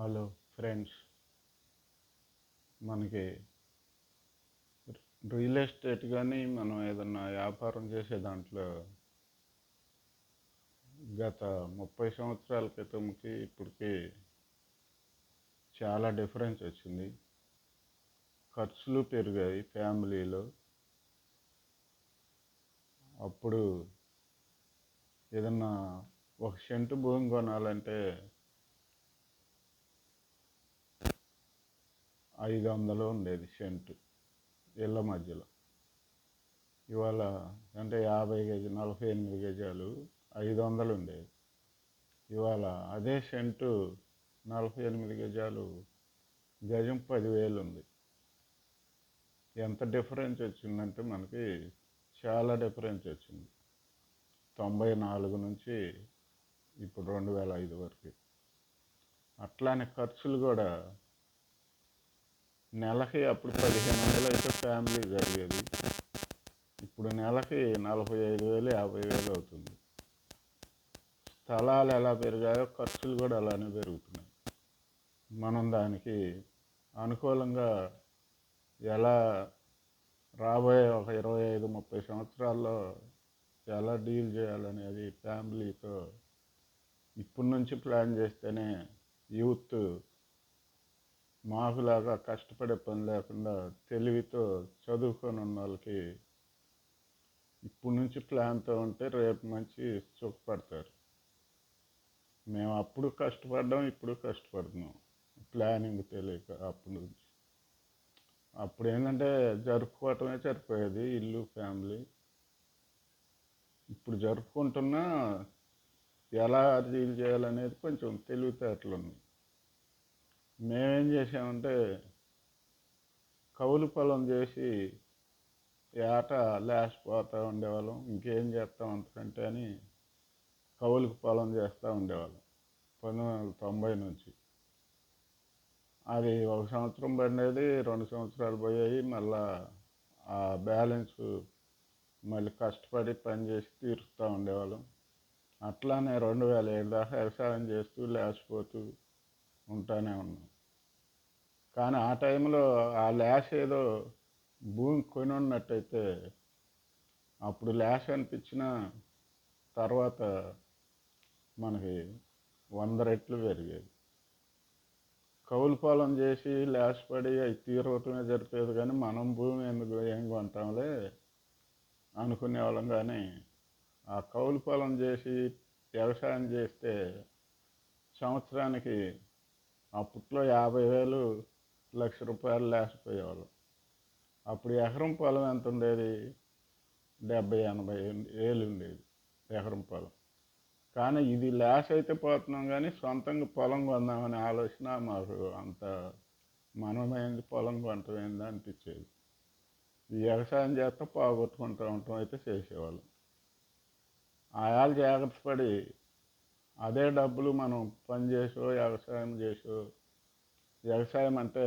Hello friends, మనకి real estate కానీ మనం ఏదన్నా వ్యాపారం చేసే దాంట్లో గత 30 సంవత్సరాల క్రితంకి ఇప్పటికి చాలా డిఫరెన్స్ వచ్చింది. ఖర్చులు పెరిగాయి ఫ్యామిలీలో. అప్పుడు ఏదన్నా ఒక సెంటు భూమి కొనాలంటే 500 ఉండేది సెంటు ఇళ్ళ మధ్యలో. ఇవాళ అంటే 50 గజ 48 గజాలు 500 ఉండేది. ఇవాళ అదే సెంటు 48 గజాలు గజం 10,000 ఉంది. ఎంత డిఫరెన్స్ వచ్చిందంటే మనకి చాలా డిఫరెన్స్ వచ్చింది. 94 నుంచి ఇప్పుడు 2005 వరకు. అట్లానే ఖర్చులు కూడా నెలకి అప్పుడు 15,000 అయితే ఫ్యామిలీ జరిగేది. ఇప్పుడు నెలకి 45,000 50,000 అవుతుంది. స్థలాలు ఎలా పెరిగాయో ఖర్చులు కూడా అలానే పెరుగుతున్నాయి. మనం దానికి అనుకూలంగా ఎలా రాబోయే ఒక 25-30 సంవత్సరాల్లో ఎలా డీల్ చేయాలనేది ఫ్యామిలీతో ఇప్పటి నుంచి ప్లాన్ చేస్తేనే యూత్ మాకులాగా కష్టపడే పని లేకుండా తెలివితో చదువుకొని ఉన్న వాళ్ళకి ఇప్పటి నుంచి ప్లాన్తో ఉంటే రేపు మంచి సుఖపడతారు. మేము అప్పుడు కష్టపడ్డాం, ఇప్పుడు కష్టపడుతున్నాం ప్లానింగ్ తెలియక. అప్పుడు నుంచి అప్పుడు ఏంటంటే జరుపుకోవటమే సరిపోయేది ఇల్లు ఫ్యామిలీ. ఇప్పుడు జరుపుకుంటున్నా ఎలా డీల్ చేయాలనేది కొంచెం తెలివితేటలు ఉన్నాయి. మేమేం చేసామంటే కౌలు పొలం చేసి ఏట లేచిపోతూ ఉండేవాళ్ళం. ఇంకేం చేస్తాం అంతకంటే అని కౌలుకు పొలం చేస్తూ ఉండేవాళ్ళం 1990 నుంచి. అది ఒక సంవత్సరం పడినది, 2 సంవత్సరాలు పోయాయి. మళ్ళా ఆ బ్యాలెన్స్ మళ్ళీ కష్టపడి పని చేసి తీరుస్తూ ఉండేవాళ్ళం. అట్లానే 2007 దాకా వ్యవసాయం చేస్తూ లేచిపోతూ ఉంటానే ఉన్నాం. కానీ ఆ టైంలో ఆ ల్యాష్ ఏదో భూమి కొని ఉన్నట్టయితే అప్పుడు ల్యాష్ అనిపించిన తర్వాత మనకి 100 రెట్లు పెరిగేది. కౌలు పొలం చేసి ల్యాష్ పడి అవి తీరవటమే జరిపేది. కానీ మనం భూమి ఎందుకు ఏం కొంటాంలే అనుకునేవాళ్ళం. కానీ ఆ కౌలు పొలం చేసి వ్యవసాయం చేస్తే సంవత్సరానికి అప్పట్లో 50,000 1,00,000 లేచిపోయేవాళ్ళం. అప్పుడు ఎకరం పొలం ఎంత ఉండేది? 70-80 వేలు ఉండేది ఎకరం పొలం. కానీ ఇది ల్యాష్ అయితే పోతున్నాం, కానీ సొంతంగా పొలం కొందామనే ఆలోచన మాకు అంత మనమైంది. పొలం కొంటమైంది అనిపించేది. ఈ వ్యవసాయం చేస్తే పోగొట్టుకుంటూ ఉంటాం అయితే చేసేవాళ్ళం. ఆయాలు జాగ్రత్త పడి అదే డబ్బులు మనం పని చేసో వ్యవసాయం చేసో, వ్యవసాయం అంటే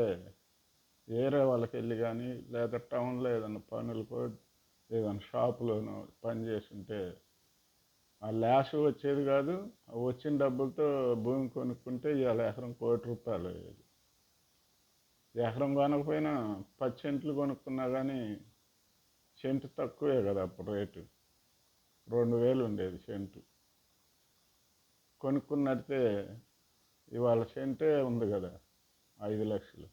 వేరే వాళ్ళకి వెళ్ళి కానీ లేదా టౌన్లో ఏదైనా పనులకో ఏదైనా షాపులోనో పని చేస్తుంటే ఆ ల్యాష్ వచ్చేది కాదు. వచ్చిన డబ్బులతో భూమి కొనుక్కుంటే ఇవాళ ఎకరం ₹1,00,00,000 అయ్యేది. ఎకరం కొనకపోయినా 10 సెంట్లు కొనుక్కున్నా కానీ సెంటు తక్కువే కదా అప్పుడు రేటు. 2,000 ఉండేది సెంటు. కొనుక్కున్నట్టే ఇవాళ సెంటే ఉంది కదా 5 లక్షలు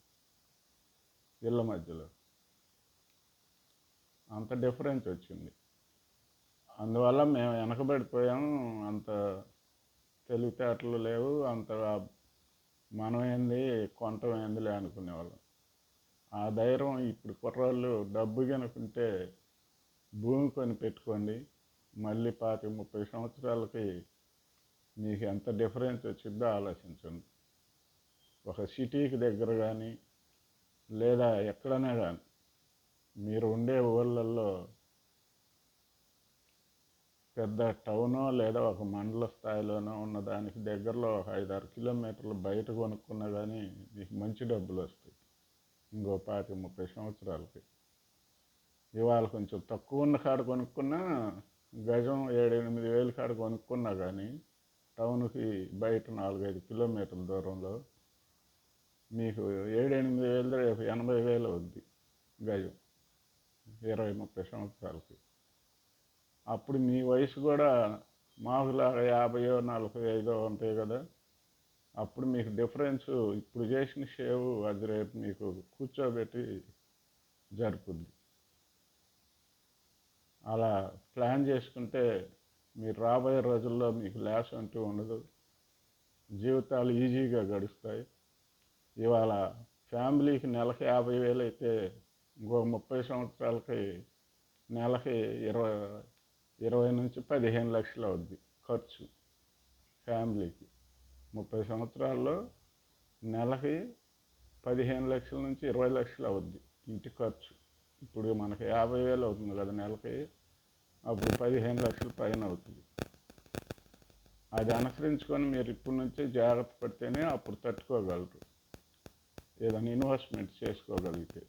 ఇళ్ళ మధ్యలో. అంత డిఫరెన్స్ వచ్చింది. అందువల్ల మేము వెనకబడిపోయాము. అంత తెలివితేటలు లేవు. అంత మనమేంది కొంటమేందిలే అనుకునేవాళ్ళం. ఆ ధైర్యం ఇప్పుడు కుర్రాళ్ళు డబ్బు కనుకుంటే భూమి కొని పెట్టుకోండి, మళ్ళీ 25-30 సంవత్సరాలకి మీకు ఎంత డిఫరెన్స్ వచ్చిందో ఆలోచించండి. ఒక సిటీకి దగ్గర కానీ లేదా ఎక్కడైనా కానీ మీరు ఉండే ఊళ్ళల్లో పెద్ద టౌనో లేదా ఒక మండల స్థాయిలోనో ఉన్న దానికి దగ్గరలో ఒక 5-6 కిలోమీటర్లు బయట కొనుక్కున్నా కానీ మీకు మంచి డబ్బులు వస్తాయి ఇంకో 25-30 సంవత్సరాలకి. ఇవాళ కొంచెం తక్కువ ఉన్న కాడ కొనుక్కున్నా గజం 7-8 వేలు కాడ కొనుక్కున్నా కానీ టౌన్కి బయట 4-5 కిలోమీటర్ల దూరంలో మీకు 7-8 వేలు రేపు 80,000 అవుద్ది గజం 20-30 సంవత్సరాలకి. అప్పుడు మీ వయసు కూడా మాకులాగా 50-45 ఉంటాయి కదా. అప్పుడు మీకు డిఫరెన్స్ ఇప్పుడు చేసిన షేవ్ అది రేపు మీకు కూర్చోబెట్టి జరుపుద్ది. అలా ప్లాన్ చేసుకుంటే మీరు రాబోయే రోజుల్లో మీకు లాస్ అంటూ ఉండదు, జీవితాలు ఈజీగా గడుస్తాయి. ఇవాళ ఫ్యామిలీకి నెలకి 50,000 అయితే ఇంకో 30 సంవత్సరాలకి నెలకి 20 నుంచి 15 లక్షలు అవుద్ది ఖర్చు ఫ్యామిలీకి. 30 సంవత్సరాల్లో నెలకి 15 లక్షల నుంచి 20 లక్షలు అవుద్ది ఇంటి ఖర్చు. ఇప్పుడు మనకి 50,000 అవుతుంది కదా నెలకి, అప్పుడు 15 లక్షల పైన అవుతుంది. అది అనుసరించుకొని మీరు ఇప్పటి నుంచే జాగ్రత్త పడితేనే అప్పుడు తట్టుకోగలరు. ఏదైనా ఇన్వెస్ట్మెంట్ చేసుకోగలిగితే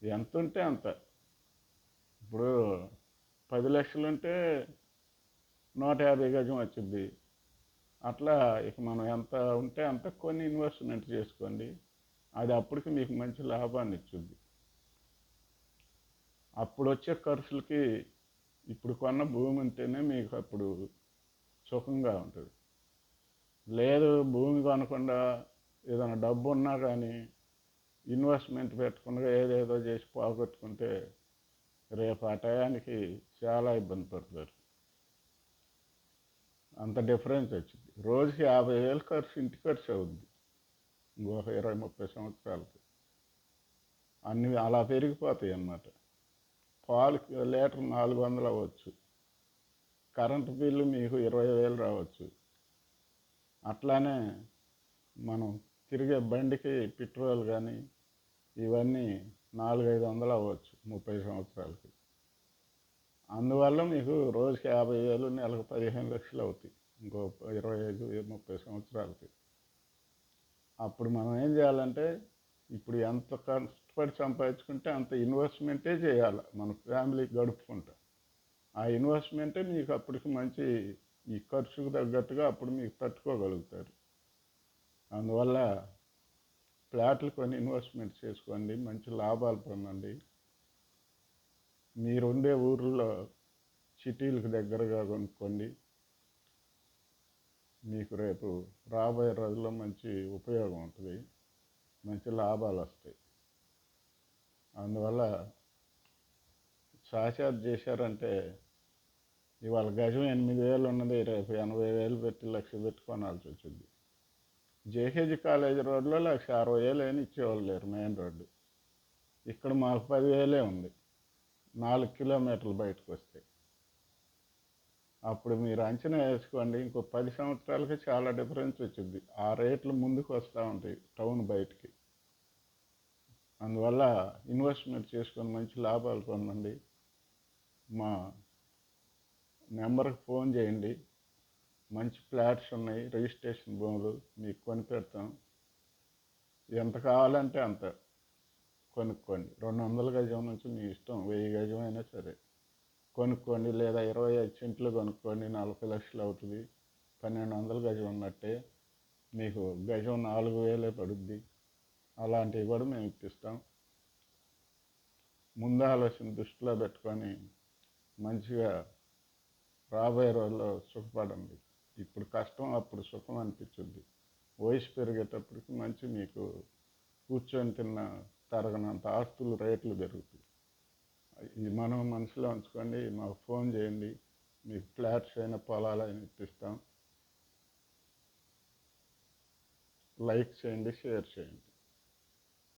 ఎంత ఉంటే అంత. ఇప్పుడు 10 లక్షలు ఉంటే 150 గజం వచ్చింది. అట్లా ఇక మనం ఎంత ఉంటే అంత కొన్ని ఇన్వెస్ట్మెంట్ చేసుకోండి, అది అప్పటికి మీకు మంచి లాభాన్ని ఇచ్చుద్ది. అప్పుడు వచ్చే ఖర్చులకి ఇప్పుడు కొన్న భూమి ఉంటేనే మీకు అప్పుడు సుఖంగా ఉంటుంది. లేదు భూమి కొనకుండా ఏదైనా డబ్బు ఉన్నా కానీ ఇన్వెస్ట్మెంట్ పెట్టకుండా ఏదేదో చేసి పోగొట్టుకుంటే రేపు ఆ టయానికి చాలా ఇబ్బంది పడతారు. అంత డిఫరెన్స్ వచ్చింది. రోజుకి 50,000 ఖర్చు ఇంటి ఖర్చు అవుద్ది ఇంకొక 20-30 సంవత్సరాలకి. అన్నీ అలా పెరిగిపోతాయి అన్నమాట. పాలు లీటర్ 400 అవ్వచ్చు, కరెంటు బిల్లు మీకు 20,000 రావచ్చు. అట్లానే మనం తిరిగే బండికి పెట్రోల్ కానీ ఇవన్నీ 400-500 అవ్వచ్చు 30 సంవత్సరాలకి. అందువల్ల మీకు రోజుకి 50,000 నెలకు 15 లక్షలు అవుతాయి ఇంకో 25-30 సంవత్సరాలకి. అప్పుడు మనం ఏం చేయాలంటే ఇప్పుడు ఎంత కష్టపడి సంపాదించుకుంటే అంత ఇన్వెస్ట్మెంటే చేయాలి మన ఫ్యామిలీ గడుపుకుంటా. ఆ ఇన్వెస్ట్మెంటే మీకు అప్పటికి మంచి ఈ ఖర్చుకు తగ్గట్టుగా అప్పుడు మీకు తట్టుకోగలుగుతారు. అందువల్ల ఫ్లాట్లు కొని ఇన్వెస్ట్మెంట్ చేసుకోండి, మంచి లాభాలు పొందండి. మీరుండే ఊర్లో సిటీలకు దగ్గరగా కొనుక్కోండి. మీకు రేపు రాబోయే రోజుల్లో మంచి ఉపయోగం ఉంటుంది, మంచి లాభాలు వస్తాయి. అందువల్ల సాక్షాత్ చేశారంటే ఇవాళ గజం 8,000 ఉన్నది రేపు 80,000 పెట్టి 1,00,000 పెట్టి కొనాల్సి వచ్చింది. జేకేజీ కాలేజీ రోడ్లో 1,60,000 అయినా ఇచ్చేవాళ్ళు లేరు మెయిన్ రోడ్డు. ఇక్కడ మాకు 10,000 ఉంది 4 కిలోమీటర్లు బయటకు వస్తే. అప్పుడు మీరు అంచనా వేసుకోండి, ఇంకో 10 సంవత్సరాలకి చాలా డిఫరెన్స్ వచ్చింది. ఆ రేట్లు ముందుకు వస్తూ ఉంటాయి టౌన్ బయటికి. అందువల్ల ఇన్వెస్ట్మెంట్ చేసుకొని మంచి లాభాలు పొందండి. మా నెంబర్కి ఫోన్ చేయండి, మంచి ఫ్లాట్స్ ఉన్నాయి, రిజిస్ట్రేషన్ భూములు మీకు కొని పెడతాం. ఎంత కావాలంటే అంత కొనుక్కోండి. 200 గజం నుంచి మీ ఇష్టం, 1000 గజం అయినా సరే కొనుక్కోండి. లేదా 25 సెంట్లు కొనుక్కోండి, 40 లక్షలు అవుతుంది. 1,200 గజం ఉన్నట్టే మీకు గజం 4,000 పడుద్ది. అలాంటివి కూడా మేము ఇప్పిస్తాం. ముందు ఆలోచన దృష్టిలో పెట్టుకొని మంచిగా రాబోయే రోజుల్లో సుఖపడండి. ఇప్పుడు కష్టం అప్పుడు సుఖం అనిపించుద్ది. వయసు పెరిగేటప్పటికి మంచి మీకు కూర్చొని తిన్న తరగనంత ఆస్తులు రేట్లు పెరుగుతాయి. ఇది మనం మనసులో ఉంచుకోండి. మాకు ఫోన్ చేయండి, మీకు ఫ్లాట్స్ అయినా పొలాలు అయినా ఇప్పిస్తాం. లైక్ చేయండి, షేర్ చేయండి.